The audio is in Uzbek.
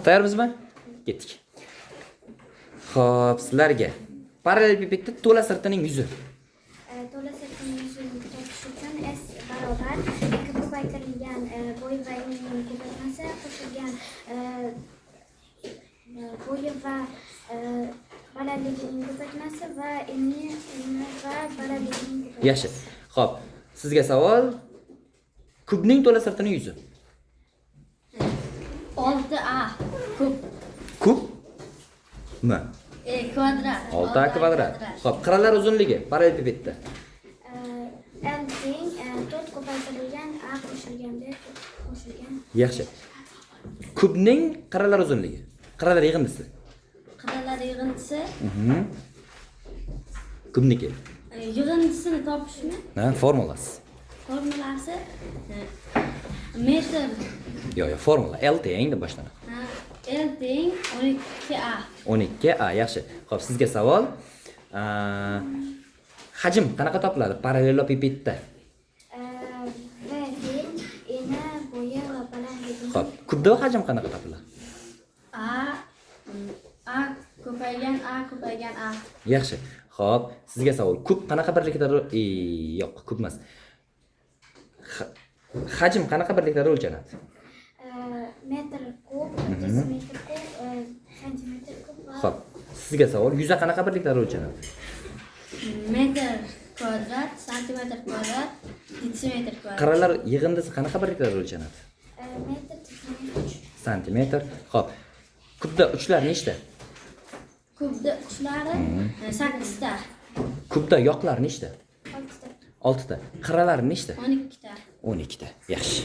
Tayyormizmi? Ketdik. Xo'p, sizlarga parallelepipedda to'la sirtining yuzi. To'la sirtining yuzini topish uchun S barobar ikki ko'paytirilgan bo'y va enlining ko'paytmasi qo'shilgan bo'yi va balandligining ko'paytmasi va enli va balandligining ko'paytmasi. Yaxshi. Xo'p, sizga savol. Kubning to'la sirtining yuzi. 6a kub. Kub? Nima? Kvadrat. 6a kvadrat. Xo'p, qirralar uzunligi parallelepipedda. L teng 4 ko'paytirilgan a qo'shilganda qo'shilgan. Yaxshi. Kubning qirralar uzunligi. Qirralar yig'indisi. Qirralar yig'indisi. Kubniki. Yig'indisini topishmi? Ha, formulasi. Formulasi metr. Yo'q, formula L teng deb boshlanadi. L teng 12a. 12a, yaxshi. Xo'p, sizga savol. Hajm qanaqa topiladi parallelepipedda? V teng eni bo'yi va balandligi. Xo'p, kubda hajm qanaqa topiladi? A ko'paygan a. Yaxshi. Xo'p, sizga savol. Kub qanaqa birlikda yo'q, kub emas. Hajm qanaqa birlikda o'lchanadi? Metr kub, desimetr kub, santimetr kub va Xo'p, sizga savol. Yuza qanaqa birlikda o'lchanadi? Metr kvadrat, santimetr kvadrat, desimetr kvadrat. Qirralar yig'indisi qanaqa birlikda o'lchanadi? metr, desimetr, Santimetr. Xo'p, kubda uchlar nechta? Kubda uchlari 8 ta. Kubda yoqlar nechta? 6 ta. 6 ta. Qirralar nechta? 12 ta. 12 ta. Yaxshi.